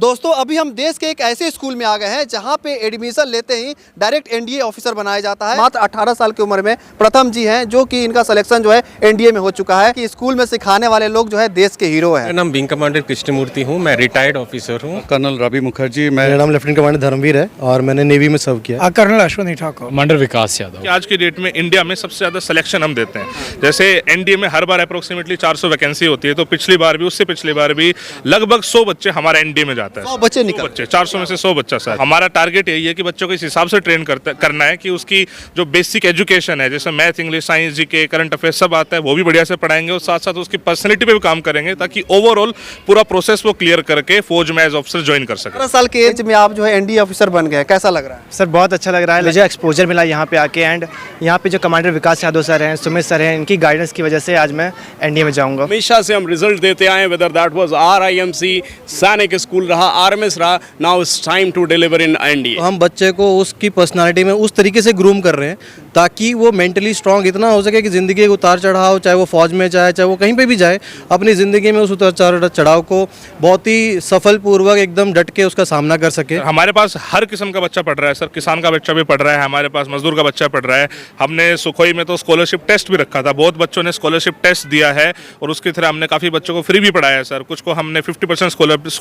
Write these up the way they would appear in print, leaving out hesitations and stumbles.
दोस्तों अभी हम देश के एक ऐसे स्कूल में आ गए हैं जहां पे एडमिशन लेते ही डायरेक्ट एनडीए ऑफिसर बनाया जाता है। मात्र 18 साल की उम्र में प्रथम जी हैं जो कि इनका सिलेक्शन जो है एनडीए में हो चुका है कि स्कूल में सिखाने वाले लोग जो है देश के हीरो हैं। मेरा नाम विंग कमांडर कृष्णमूर्ति हूँ, मैं रिटायर्ड ऑफिसर हूँ। कर्नल रवि मुखर्जी। मेरा नाम लेफ्टिनेंट कमांडर धर्मवीर है और मैंने नेवी में सर्व किया। कर्नल अश्वनी ठाकुर। कमांडर विकास यादव। आज की डेट में इंडिया में सबसे ज्यादा सिलेक्शन हम देते हैं। जैसे एनडीए में हर बार अप्रोक्सीमेटली 400 वैकेंसी होती है, तो पिछली बार भी उससे पिछली बार भी लगभग 100 बच्चे हमारे एनडीए में जाता है। 100 बच्चे निकल 400 में से 100 बच्चा सर। हमारा टारगेट यही है कि बच्चों को इस हिसाब से ट्रेन करना है कि उसकी जो बेसिक एजुकेशन है, जैसे math, English, science, GK, current affairs सब आता है, वो भी बढ़िया से पढ़ाएंगे और साथ साथ उसकी पर्सनैलिटी पे भी काम करेंगे ताकि ओवरऑल पूरा प्रोसेस वो क्लियर करके फौज में एज ऑफिसर ज्वाइन कर सके। 18 साल के एज में आप जो है एनडीए ऑफिसर बन गए, कैसा लग रहा है? सर बहुत अच्छा लग रहा है, मुझे एक्सपोजर मिला यहाँ पे आके एंड यहाँ पे जो कमांडर विकास यादव सर हैं, सुमित सर हैं, इनकी गाइडेंस की वजह से आज मैं एनडीए में जाऊँगा। हमेशा से हम रिजल्ट देते आए, whether that was RIMC, Sainik school रहा, RMS रहा, now it's time to deliver in NDA. हम बच्चे को उसकी पर्सनालिटी में उस तरीके से ग्रूम कर रहे हैं ताकि वो मेंटली स्ट्रांग इतना हो सके कि ज़िंदगी के उतार चढ़ाव, चाहे वो फौज में जाए, चाहे वो कहीं पे भी जाए, अपनी ज़िंदगी में उस उतार चढ़ाव को बहुत ही सफलपूर्वक एकदम डट के उसका सामना कर सके। हमारे पास हर किस्म का बच्चा पढ़ रहा है सर, किसान का बच्चा भी पढ़ रहा है, हमारे पास मजदूर का बच्चा पढ़ रहा है। हमने सुखोई में तो स्कॉलरशिप टेस्ट भी रखा था, बहुत बच्चों ने स्कॉलरशिप टेस्ट दिया है और उसकी तरह हमने काफ़ी बच्चों को फ्री भी पढ़ाया है सर। कुछ को हमने 50%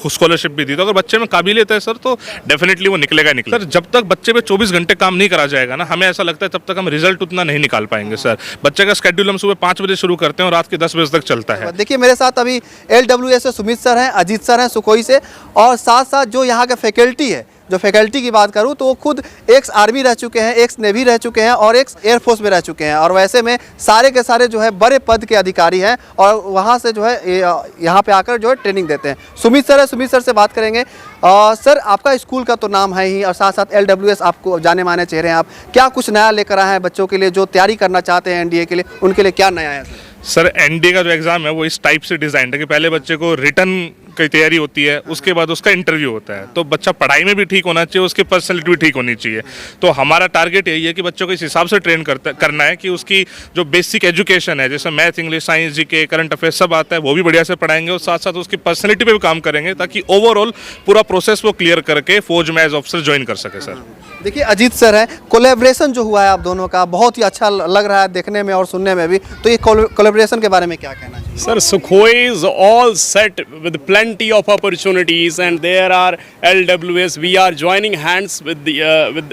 स्कॉलरशिप भी दी। तो अगर बच्चे में काबिलियत है सर तो डेफिनेटली वो निकलेगा सर। जब तक बच्चे पे 24 घंटे काम नहीं करा जाएगा ना, हमें ऐसा लगता है तब तक हम रिजल्ट उतना नहीं निकाल पाएंगे सर। बच्चे का स्केड्यूल हम सुबह 5 बजे शुरू करते हैं और रात के 10 बजे तक चलता है। देखिए मेरे साथ अभी LWS से सुमित सर हैं, अजीत सर हैं सुखोई से, और साथ साथ जो यहाँ का फैकल्टी है, जो फैकल्टी की बात करूँ तो वो खुद एक्स आर्मी रह चुके हैं, एक्स नेवी रह चुके हैं और एक्स एयरफोर्स में रह चुके हैं, और वैसे में सारे के सारे जो है बड़े पद के अधिकारी हैं और वहाँ से जो है यहाँ पे आकर जो है ट्रेनिंग देते हैं। सुमित सर है, सुमित सर से बात करेंगे। सर आपका स्कूल का तो नाम है ही और साथ साथ LWS आपको जाने माने चेहरे हैं, आप क्या कुछ नया लेकर आए हैं बच्चों के लिए जो तैयारी करना चाहते हैं एनडीए के लिए, उनके लिए क्या नया है? सर एनडीए का जो एग्ज़ाम है वो इस टाइप से डिज़ाइन है कि पहले बच्चे को रिटर्न की तैयारी होती है, उसके बाद उसका इंटरव्यू होता है। तो बच्चा पढ़ाई में भी ठीक होना चाहिए, उसकी पर्सनैलिटी भी ठीक होनी चाहिए। तो हमारा टारगेट यही है कि बच्चों को इस हिसाब से ट्रेन करना है कि उसकी जो बेसिक एजुकेशन है, जैसे math, English, science, GK, current affairs सब आता है, वो भी बढ़िया से पढ़ाएंगे और साथ साथ उसकी पर्सनैलिटी पे भी काम करेंगे ताकि ओवरऑल पूरा प्रोसेस वो क्लियर करके फौज में एज ऑफिसर ज्वाइन कर सके सर। देखिए अजीत सर हैं, कोलैबोरेशन जो हुआ है आप दोनों का बहुत ही अच्छा लग रहा है देखने में और सुनने में भी, तो ये कोलैबोरेशन के बारे में क्या कहना चाहिए? Sir, Sukhoi is all set with plenty of opportunities, and there are LWS. We are joining hands with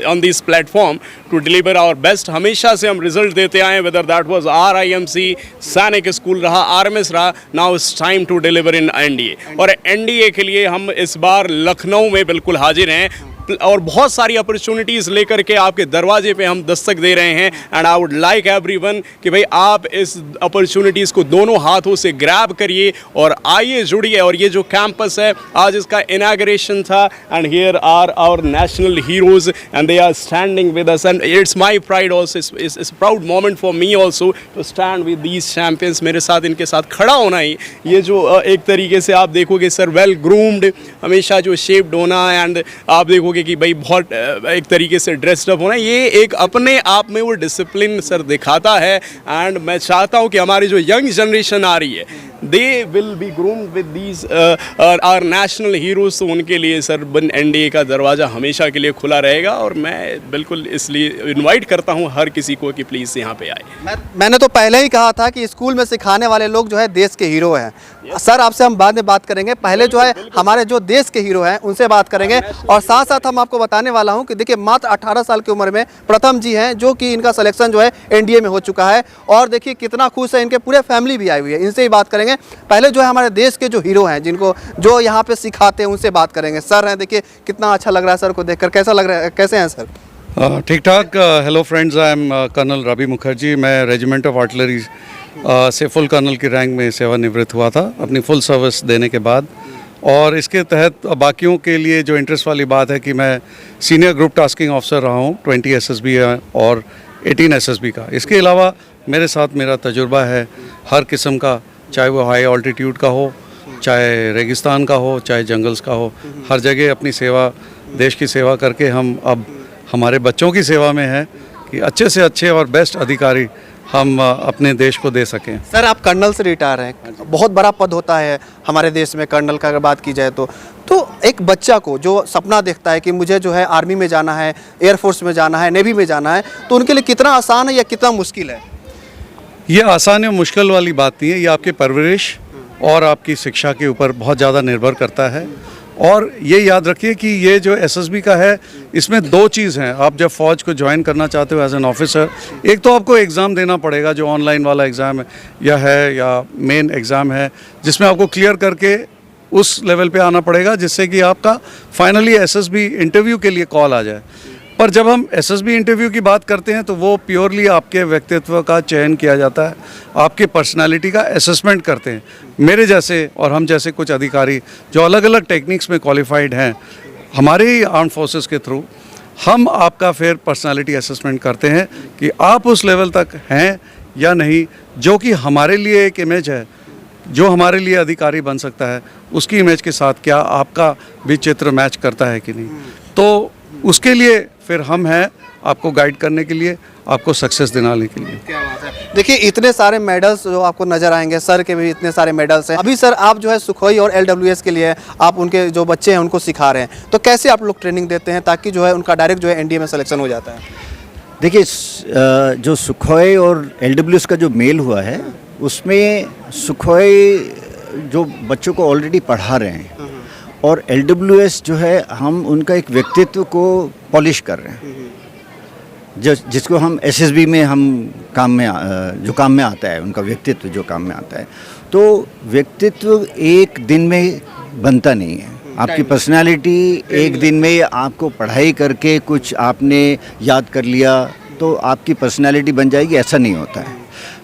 on this platform to deliver our best. हमेशा से हम रिजल्ट देते आए, whether that was RIMC, Sainik school रहा, RMS रहा, now it's time to deliver in NDA. और NDA के लिए हम इस बार लखनऊ में बिल्कुल हाजिर हैं और बहुत सारी अपॉर्चुनिटीज़ लेकर के आपके दरवाजे पे हम दस्तक दे रहे हैं। And I would like everyone कि भाई आप इस अपॉर्चुनिटीज़ को दोनों हाथों से ग्रैब करिए और आइए जुड़िए। और ये जो कैंपस है, आज इसका इनाग्रेशन था and here are our national heroes and they are standing with us and it's my pride also, it's proud moment for me also to stand with these champions. मेरे साथ इनके साथ खड़ा होना ही, ये जो एक तरीके से आप देखोगे सर, वेल ग्रूम्ड, हमेशा जो शेप्ड होना, एंड आप देखोगे कि भाई बहुत एक तरीके से ड्रेस्ड अप होना, ये एक अपने आप में वो डिसिप्लिन सर दिखाता है। एंड मैं चाहता हूँ कि हमारी जो यंग जनरेशन आ रही है, they will be groomed with these our national heroes. तो उनके लिए सर एनडीए का दरवाज़ा हमेशा के लिए खुला रहेगा और मैं बिल्कुल इसलिए इनवाइट करता हूँ हर किसी को कि प्लीज़ यहाँ पे आए। मैंने तो पहले ही कहा था कि स्कूल में सिखाने वाले लोग जो है देश के हीरो हैं। सर आपसे हम बाद में बात करेंगे, पहले जो है हमारे जो देश के हीरो हैं उनसे बात करेंगे। और साथ साथ हम आपको बताने वाला हूं कि देखिए मात्र 18 साल की उम्र में प्रथम जी हैं जो कि इनका सिलेक्शन जो है एनडीए में हो चुका है, और देखिए कितना खुश है, इनके पूरे फैमिली भी आई हुई है, इनसे ही बात करेंगे। पहले जो है हमारे देश के जो हीरो हैं, जिनको जो यहाँ पे सिखाते हैं, उनसे बात करेंगे। सर हैं, देखिए कितना अच्छा लग रहा है सर को देखकर, कैसा लग रहा है, कैसे हैं सर? ठीक ठाक। Hello friends, I am colonel Ravi Mukherjee. मैं रेजिमेंट ऑफ आर्टिलरी से फुल कर्नल की रैंक में सेवानिवृत्त हुआ था अपनी फुल सर्विस देने के बाद। और इसके तहत बाकियों के लिए जो इंटरेस्ट वाली बात है कि मैं सीनियर ग्रुप टास्किंग ऑफिसर रहा हूँ 20 SSB और 18 SSB का। इसके अलावा मेरे साथ मेरा तजुर्बा है हर किस्म का, चाहे वो हाई ऑल्टीट्यूड का हो, चाहे रेगिस्तान का हो, चाहे जंगल्स का हो, हर जगह अपनी सेवा, देश की सेवा करके हम अब हमारे बच्चों की सेवा में हैं कि अच्छे से अच्छे और बेस्ट अधिकारी हम अपने देश को दे सकें। सर आप कर्नल से रिटायर हैं, बहुत बड़ा पद होता है हमारे देश में कर्नल का अगर बात की जाए तो तो एक बच्चा को जो सपना देखता है कि मुझे जो है आर्मी में जाना है, एयरफोर्स में जाना है, नेवी में जाना है, तो उनके लिए कितना आसान है या कितना मुश्किल है? ये आसान या मुश्किल वाली बात नहीं है, ये आपके परवरिश और आपकी शिक्षा के ऊपर बहुत ज़्यादा निर्भर करता है। और ये याद रखिए कि ये जो एसएसबी का है, इसमें दो चीज़ हैं। आप जब फ़ौज को ज्वाइन करना चाहते हो एज एन ऑफिसर, एक तो आपको एग्ज़ाम देना पड़ेगा जो ऑनलाइन वाला एग्ज़ाम है या मेन एग्ज़ाम है, जिसमें आपको क्लियर करके उस लेवल पे आना पड़ेगा जिससे कि आपका फाइनली एसएसबी इंटरव्यू के लिए कॉल आ जाए। पर जब हम एसएसबी इंटरव्यू की बात करते हैं तो वो प्योरली आपके व्यक्तित्व का चयन किया जाता है, आपके पर्सनालिटी का असेसमेंट करते हैं। मेरे जैसे और हम जैसे कुछ अधिकारी जो अलग अलग टेक्निक्स में क्वालिफाइड हैं, हमारे ही आर्म फोर्सेस के थ्रू हम आपका फिर पर्सनालिटी असेसमेंट करते हैं कि आप उस लेवल तक हैं या नहीं, जो कि हमारे लिए एक इमेज है, जो हमारे लिए अधिकारी बन सकता है, उसकी इमेज के साथ क्या आपका भी चित्र मैच करता है कि नहीं। तो उसके लिए फिर हम हैं आपको गाइड करने के लिए, आपको सक्सेस दिलाने के लिए। क्या बात है। देखिए इतने सारे मेडल्स जो आपको नजर आएंगे, सर के भी इतने सारे मेडल्स हैं। अभी सर आप जो है सुखोई और एलडब्ल्यूएस के लिए आप उनके जो बच्चे हैं उनको सिखा रहे हैं, तो कैसे आप लोग ट्रेनिंग देते हैं ताकि जो है उनका डायरेक्ट जो है एनडीए में सिलेक्शन हो जाता है? देखिए जो सुखोई और एलडब्ल्यूएस का जो मेल हुआ है, उसमें सुखोई जो बच्चों को ऑलरेडी पढ़ा रहे हैं और एलडब्ल्यूएस जो है हम उनका एक व्यक्तित्व को पॉलिश कर रहे हैं, जिसको हम एसएसबी में हम काम में आता है, उनका व्यक्तित्व जो काम में आता है। तो व्यक्तित्व एक दिन में बनता नहीं है। आपकी पर्सनालिटी एक दिन में आपको पढ़ाई करके कुछ आपने याद कर लिया तो आपकी पर्सनालिटी बन जाएगी, ऐसा नहीं होता है।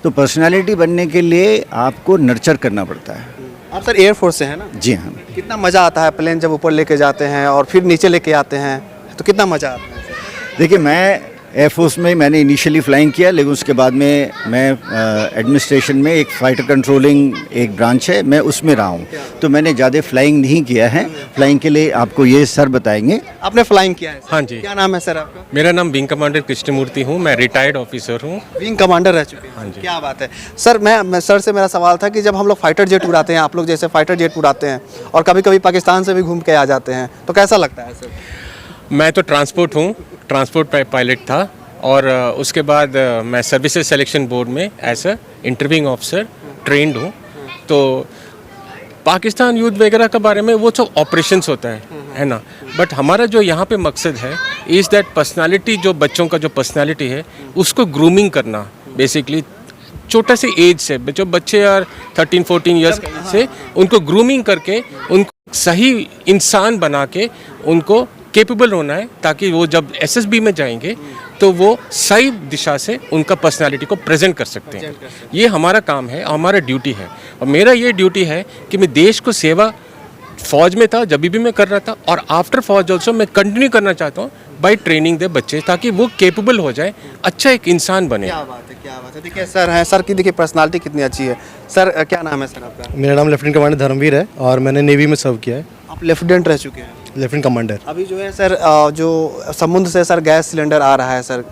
तो पर्सनालिटी बनने के लिए आपको नर्चर करना पड़ता है। आप सर एयरफोर्स से हैं ना? जी हाँ। कितना मज़ा आता है प्लेन जब ऊपर लेके जाते हैं और फिर नीचे लेके आते हैं, तो कितना मज़ा आता है? देखिए मैं एयरफोर्स में मैंने इनिशियली फ़्लाइंग किया, लेकिन उसके बाद में मैं एडमिनिस्ट्रेशन में एक फ़ाइटर कंट्रोलिंग एक ब्रांच है, मैं उसमें रहा हूँ। तो मैंने ज़्यादा फ़्लाइंग नहीं किया है। फ़्लाइंग के लिए आपको ये सर बताएंगे। आपने फ्लाइंग किया है? हाँ जी। क्या नाम है सर आपका? मेरा नाम विंग कमांडर कृष्णमूर्ति हूँ, मैं रिटायर्ड ऑफिसर हूँ। विंग कमांडर रह चुके हैं? हाँ जी। क्या बात है सर। मैं सर से मेरा सवाल था कि जब हम लोग फाइटर जेट उड़ाते हैं, आप लोग जैसे फाइटर जेट उड़ाते हैं और कभी कभी पाकिस्तान से भी घूम के आ जाते हैं, तो कैसा लगता है सर? मैं तो ट्रांसपोर्ट हूँ, ट्रांसपोर्ट पायलट था और उसके बाद मैं सर्विसेज सिलेक्शन बोर्ड में as a interviewing officer trained हूँ। तो पाकिस्तान युद्ध वगैरह के बारे में वो जो ऑपरेशंस होता है ना, बट हमारा जो यहाँ पे मकसद है इज़ दैट पर्सनालिटी, जो बच्चों का जो पर्सनालिटी है उसको ग्रूमिंग करना। बेसिकली छोटा सी एज से जो बच्चे यार 13-14 ईयर्स से उनको ग्रूमिंग करके उनको सही इंसान बना के उनको कैपेबल होना है, ताकि वो जब एसएसबी में जाएंगे तो वो सही दिशा से उनका पर्सनालिटी को प्रेजेंट कर सकते हैं। ये हमारा काम है, हमारा ड्यूटी है। और मेरा ये ड्यूटी है कि मैं देश को सेवा फ़ौज में था जब भी मैं कर रहा था, और आफ्टर फौज ऑल्सो मैं कंटिन्यू करना चाहता हूँ बाई ट्रेनिंग दे बच्चे, ताकि वो कैपेबल हो जाए, अच्छा एक इंसान बने। क्या बात है, क्या बात है। देखिए सर हैं, सर की देखिए पर्सनालिटी कितनी अच्छी है। सर क्या नाम है सर आपका? मेरा नाम लेफ्टिनेंट कमांडर धर्मवीर है और मैंने नेवी में सर्व किया है, आप लेफ्टिनेंट रह चुके हैं? Lieutenant commander. अभी जो है सर जो समुद्र से सर गैस सिलेंडर आ रहा है सर,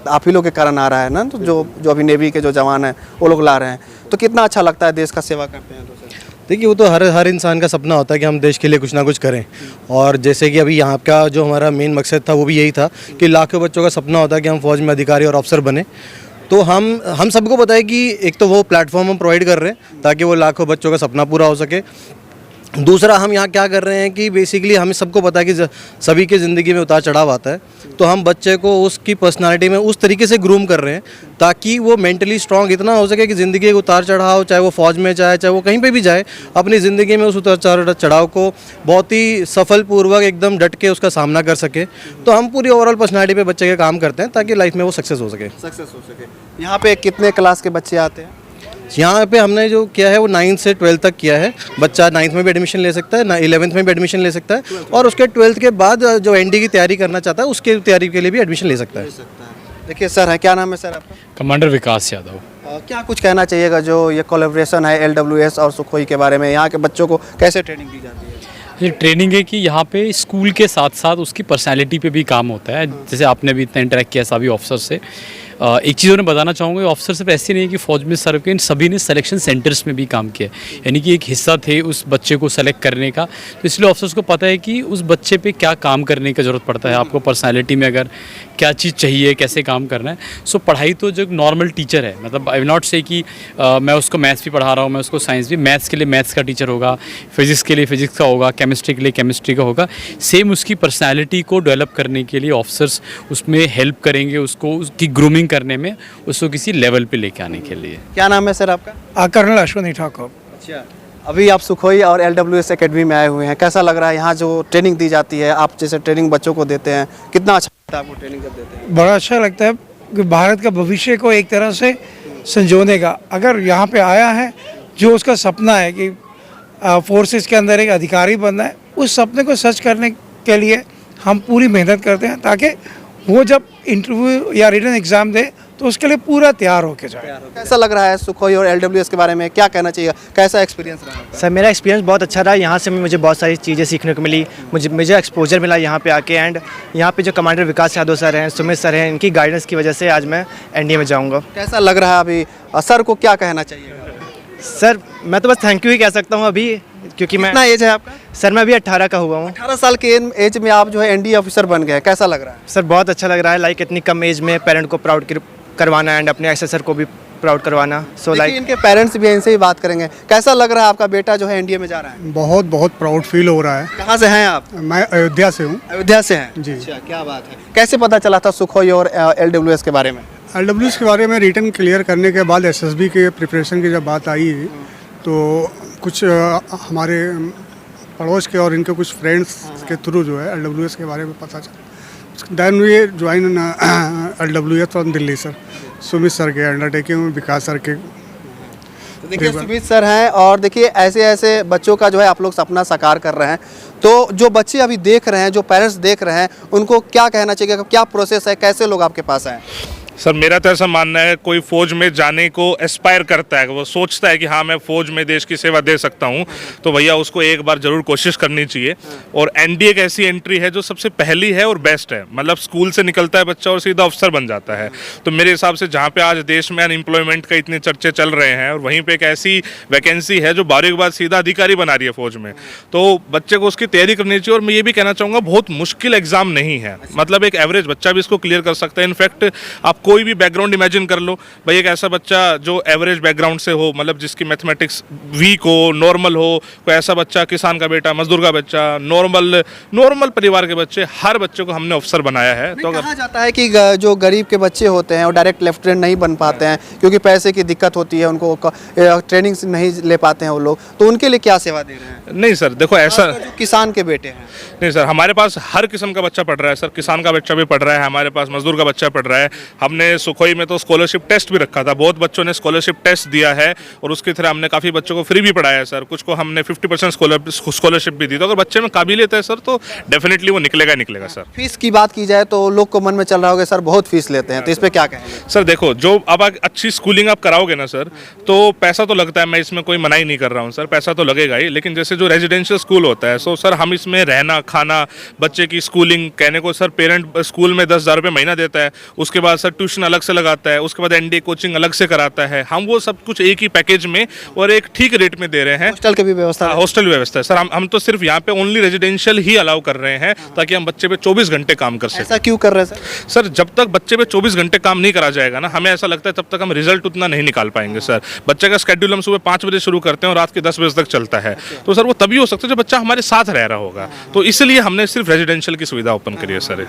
आप ही लोग के कारण आ रहा है ना, तो जो अभी नेवी के जो जवान हैं वो लोग ला रहे हैं, तो कितना अच्छा लगता है, देश का सेवा करते हैं तो सर? देखिए वो तो हर इंसान का सपना होता है कि हम देश के लिए कुछ ना कुछ करें। और जैसे कि अभी यहाँ का जो हमारा मेन मकसद था वो भी यही था कि लाखों बच्चों का सपना होता है कि हम फौज में अधिकारी और अफसर बने। तो हम सबको पता है कि एक तो वो प्लेटफॉर्म हम प्रोवाइड कर रहे हैं ताकि वो लाखों बच्चों का सपना पूरा हो सके। दूसरा हम यहाँ क्या कर रहे हैं कि बेसिकली हमें सबको पता है कि सभी की ज़िंदगी में उतार चढ़ाव आता है, तो हम बच्चे को उसकी पर्सनालिटी में उस तरीके से ग्रूम कर रहे हैं ताकि वो मेंटली स्ट्रांग इतना हो सके कि ज़िंदगी के उतार चढ़ाव, चाहे वो फौज में जाए चाहे वो कहीं पे भी जाए, अपनी ज़िंदगी में उस उतार चढ़ाव को बहुत ही सफलपूर्वक एकदम डट के उसका सामना कर सके। तो हम पूरी ओवरऑल पर्सनालिटी पे बच्चे के काम करते हैं ताकि लाइफ में वो सक्सेस हो सके। यहाँ पे कितने क्लास के बच्चे आते हैं? यहाँ पे हमने जो किया है वो 9th से 12th तक किया है। बच्चा 9th में भी एडमिशन ले सकता है, 11th में भी एडमिशन ले सकता है, और उसके 12th के बाद जो एनडी की तैयारी करना चाहता है उसके तैयारी के लिए भी एडमिशन ले सकता है। देखिए सर है, क्या नाम है सर आपका? कमांडर विकास यादव। क्या कुछ कहना चाहिएगा जो ये कोलैबोरेशन है एलडब्ल्यूएस और सुखोई के बारे में, यहाँ के बच्चों को कैसे ट्रेनिंग दी जाती है? ये ट्रेनिंग है कि यहाँ पे स्कूल के साथ साथ उसकी पर्सनालिटी पे भी काम होता है। जैसे आपने भी इतना इंटरेक्ट किया सभी ऑफिसर से, एक चीज़ उन्हें बताना चाहूँगा, ऑफिसर सिर्फ ऐसे नहीं है कि फ़ौज में सर्व किए, इन सभी ने सिलेक्शन सेंटर्स में भी काम किया, यानी कि एक हिस्सा थे उस बच्चे को सेलेक्ट करने का। तो इसलिए ऑफिसर्स को पता है कि उस बच्चे पे क्या काम करने की ज़रूरत पड़ता है, आपको पर्सनैलिटी में अगर क्या चीज़ चाहिए, कैसे काम करना है। सो पढ़ाई तो जो नॉर्मल टीचर है, मतलब आई विल नॉट से कि मैं उसको मैथ्स भी पढ़ा रहा हूँ, मैं उसको साइंस भी, मैथ्स के लिए मैथ्स का टीचर होगा, फिजिक्स के लिए फिजिक्स का होगा, केमिस्ट्री के लिए केमिस्ट्री का होगा। सेम उसकी पर्सनैलिटी को डेवलप करने के लिए ऑफिसर्स उसमें हेल्प करेंगे, उसको उसकी ग्रूमिंग करने में, उसको किसी लेवल पे लेके आने के लिए। क्या नाम है सर आपका? कर्नल अश्वनी ठाकुर। अच्छा, अभी आप सुखोई और LWS एकेडमी में आए हुए हैं, कैसा लग रहा है यहाँ जो ट्रेनिंग दी जाती है? आप जैसे ट्रेनिंग बच्चों को देते हैं, कितना अच्छा लगता है आपको ट्रेनिंग जब देते हैं? बड़ा अच्छा लगता है कि भारत का भविष्य को एक तरह से संजोने का, अगर यहाँ पे आया है, जो उसका सपना है कि फोर्सेस के अंदर एक अधिकारी बनना है, उस सपने को सच करने के लिए हम पूरी मेहनत करते हैं, ताकि वो जब इंटरव्यू या रिटन एग्ज़ाम दे तो उसके लिए पूरा तैयार होके जाए। कैसा लग रहा है सुखोई और LWS के बारे में, क्या कहना चाहिए, कैसा एक्सपीरियंस रहा आपका? सर मेरा एक्सपीरियंस बहुत अच्छा रहा, यहाँ से मुझे बहुत सारी चीज़ें सीखने को मिली, मुझे एक्सपोजर मिला यहाँ पे आके। एंड यहाँ पे जो कमांडर विकास यादव सर हैं, सुमित सर हैं, इनकी गाइडेंस की वजह से आज मैं NDA में जाऊँगा। कैसा लग रहा है अभी? सर को क्या कहना चाहिए? सर मैं तो बस थैंक यू ही कह सकता हूँ अभी, क्योंकि मैं कितना एज है आपका? सर मैं अभी 18 का हुआ हूँ। 18 साल के एज में आप जो है NDA ऑफिसर बन गए, कैसा लग रहा है? सर बहुत अच्छा लग रहा है, लाइक इतनी कम एज में पेरेंट को प्राउड करवाना एंड अपने SSR को भी प्राउड करवाना। सो देखिए, लाइक इनके पेरेंट्स भी इनसे ही बात करेंगे। कैसा लग रहा है आपका बेटा जो है NDA में जा रहा है? बहुत बहुत प्राउड फील हो रहा है। कहाँ से हैं आप? मैं अयोध्या से हूँ। अयोध्या से हैं जी। अच्छा, क्या बात है। कैसे पता चला था सुखोई और LWS के बारे में? LWS के बारे में रिटन क्लियर करने के बाद SSB के प्रिपरेशन की जब बात आई तो कुछ हमारे पड़ोस के और इनके कुछ फ्रेंड्स के थ्रू जो है LWS के बारे में पता चला। Then we join LWS from Delhi sir, Sumit sir के अंडरटेकिंग में, विकास सर के। तो देखिए सुमित सर हैं, और देखिए ऐसे ऐसे बच्चों का जो है आप लोग सपना साकार कर रहे हैं। तो जो बच्चे अभी देख रहे हैं, जो पेरेंट्स देख रहे हैं, उनको क्या कहना चाहिए, क्या प्रोसेस है, कैसे लोग आपके पास आए? सर मेरा तो ऐसा मानना है, कोई फौज में जाने को एस्पायर करता है, वो सोचता है कि हाँ मैं फौज में देश की सेवा दे सकता हूँ, तो भैया उसको एक बार ज़रूर कोशिश करनी चाहिए। और NDA एक ऐसी एंट्री है जो सबसे पहली है और बेस्ट है, मतलब स्कूल से निकलता है बच्चा और सीधा अफसर बन जाता है। तो मेरे हिसाब से जहाँ पे आज देश में अनएम्प्लॉयमेंट का इतने चर्चे चल रहे हैं, और वहीं पर एक ऐसी वैकेंसी है जो 12वीं के बाद सीधा अधिकारी बना रही है फौज में, तो बच्चे को उसकी तैयारी करनी चाहिए। और मैं ये भी कहना चाहूँगा, बहुत मुश्किल एग्जाम नहीं है, मतलब एक एवरेज बच्चा भी इसको क्लियर कर सकता है। इनफैक्ट आप कोई भी बैकग्राउंड इमेजिन कर लो भाई, एक ऐसा बच्चा जो एवरेज बैकग्राउंड से हो, मतलब जिसकी मैथमेटिक्स वीक हो, नॉर्मल हो, कोई ऐसा बच्चा, किसान का बेटा, मजदूर का बच्चा, नॉर्मल परिवार के बच्चे, हर बच्चे को हमने अफसर बनाया है। तो कहा जाता है कि जो गरीब के बच्चे होते हैं वो डायरेक्ट लेफ्टिनेंट नहीं बन पाते हैं, क्योंकि पैसे की दिक्कत होती है, उनको ट्रेनिंग नहीं ले पाते हैं वो लोग, तो उनके लिए क्या सेवा दे रहे हैं? नहीं सर देखो ऐसा, जो किसान के बेटे हैं। नहीं सर, हमारे पास हर किस्म का बच्चा पढ़ रहा है सर, किसान का बच्चा भी पढ़ रहा है, हमारे पास मजदूर का बच्चा पढ़ रहा है। हमने सुखोई में तो स्कॉलरशिप टेस्ट भी रखा था, बहुत बच्चों ने स्कॉलरशिप टेस्ट दिया है, और उसकी तरह हमने काफ़ी बच्चों को फ्री भी पढ़ाया है सर, कुछ को हमने 50% स्कॉलरशिप भी दी। तो अगर बच्चे में काबिलियत है सर, तो डेफिनेटली वो निकलेगा सर। फीस की बात की जाए तो लोग को मन में चल रहा होगा सर बहुत फीस लेते हैं, तो इस पर क्या कहेंगे? सर देखो, जो अब अच्छी स्कूलिंग आप कराओगे ना सर, तो पैसा तो लगता है, मैं इसमें कोई मना ही नहीं कर रहा हूँ सर, पैसा तो लगेगा ही। लेकिन जैसे जो रेजिडेंशियल स्कूल होता है, सो सर हम इसमें रहना, खाना, बच्चे की स्कूलिंग, कहने को सर पेरेंट स्कूल में 10,000 रुपये महीना देता है, उसके बाद सर ट्यूशन अलग से लगाता है, उसके बाद NDA कोचिंग अलग से कराता है, हम वो सब कुछ एक ही पैकेज में और एक ठीक रेट में दे रहे हैं। हॉस्टल की भी व्यवस्था? हॉस्टल व्यवस्था है सर, हम तो सिर्फ यहाँ पे ओनली रेजिडेंशियल ही अलाउ कर रहे हैं, ताकि हम बच्चे पे 24 घंटे काम कर सकें। ऐसा क्यों कर रहे हैं सर? सर जब तक बच्चे पे 24 घंटे काम नहीं करा जाएगा ना, हमें ऐसा लगता है तब तक हम रिजल्ट उतना नहीं निकाल पाएंगे सर। बच्चे का स्केड्यूल हम सुबह 5 बजे शुरू करते हैं और रात के 10 बजे तक चलता है, तो सर वो तभी हो सकता है जब बच्चा हमारे साथ रह रहा होगा, तो इसलिए हमने सिर्फ रेजिडेंशियल की सुविधा ओपन करी है सर।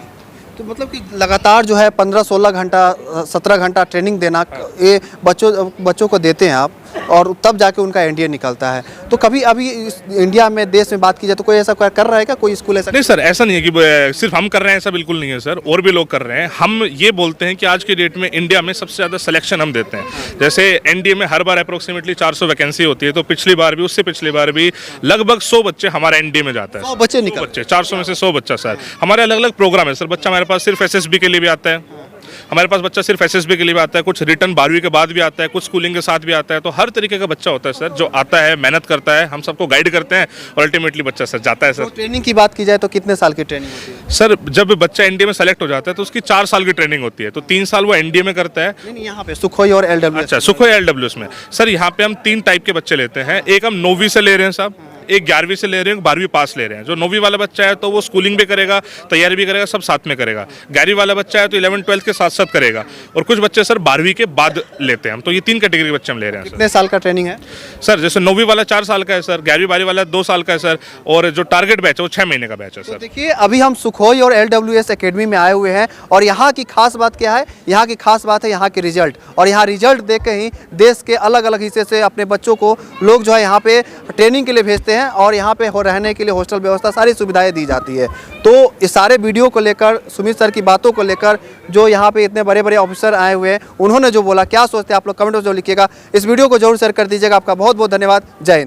तो मतलब कि लगातार जो है 15-16 घंटा 17 घंटा ट्रेनिंग देना, ये बच्चों को देते हैं आप, और तब जाके उनका NDA निकलता है। तो कभी अभी इंडिया में, देश में बात की जाए तो कोई ऐसा कर रहा है क्या, कोई स्कूल ऐसा? नहीं सर, ऐसा नहीं है कि सिर्फ हम कर रहे हैं, ऐसा बिल्कुल नहीं है सर, और भी लोग कर रहे हैं। हम ये बोलते हैं कि आज के डेट में इंडिया में सबसे ज़्यादा सिलेक्शन हम देते हैं। जैसे NDA में हर बार अप्रोक्सीमेटली 400 वैकेंसी होती है, तो पिछली बार भी, उससे पिछली बार भी लगभग 100 बच्चे हमारे NDA में जाता है। 100 बच्चे निकल? 400 में से 100 बच्चा सर। हमारे अलग अलग प्रोग्राम है सर, बच्चा हमारे पास सिर्फ SSB के लिए भी आता है, हमारे पास बच्चा सिर्फ एसएसबी के लिए भी आता है, कुछ रिटर्न 12वीं के बाद भी आता है, कुछ स्कूलिंग के साथ भी आता है। तो हर तरीके का बच्चा होता है सर, जो आता है, मेहनत करता है, हम सबको गाइड करते हैं और अल्टीमेटली बच्चा सर जाता है। सर ट्रेनिंग की बात की जाए तो कितने साल की ट्रेनिंग होती है? सर जब बच्चा एनडीए में सेलेक्ट हो जाता है तो उसकी 4 साल की ट्रेनिंग होती है, तो 3 साल वो एनडीए में करता है। नहीं, यहाँ पे सुखोई और एलडब्ल्यूएस। अच्छा, सुखोई एलडब्ल्यूएस में सर यहाँ पे हम 3 टाइप के बच्चे लेते हैं। एक हम 9वीं से ले रहे हैं साहब, एक 11वीं से ले रहे हैं, 12वीं पास ले रहे हैं। जो 9वीं वाला बच्चा है तो वो स्कूलिंग भी करेगा, तैयारी भी करेगा, सब साथ में करेगा। 11वीं वाला बच्चा है तो 11 12 के साथ साथ करेगा। और कुछ बच्चे सर 12वीं के बाद लेते हैं हम। तो ये 3 कैटेगरी के बच्चे हम ले रहे हैं। कितने साल का ट्रेनिंग है सर जैसे 9वीं वाला 4 साल का है सर, 11वीं 12वीं वाला 2 साल का है सर, और जो टारगेट बैच है वो 6 महीने का बैच है सर। देखिए, अभी हम सुखोई और एलडब्ल्यूएस एकेडमी में आए हुए हैं और यहाँ की खास बात क्या है? यहाँ की खास बात है यहाँ के रिजल्ट। और यहाँ रिजल्ट देख के ही देश के अलग अलग हिस्से से अपने बच्चों को लोग जो है यहाँ पे ट्रेनिंग के लिए भेजते हैं और यहाँ पे रहने के लिए हॉस्टल व्यवस्था, सारी सुविधाएं दी जाती है। तो इस सारे वीडियो को लेकर, सुमित सर की बातों को लेकर, जो यहाँ पे इतने बड़े बड़े ऑफिसर आए हुए हैं, उन्होंने जो बोला, क्या सोचते हैं आप लोग कमेंट में जो लिखिएगा। इस वीडियो को जरूर शेयर कर दीजिएगा। आपका बहुत बहुत धन्यवाद। जय हिंद।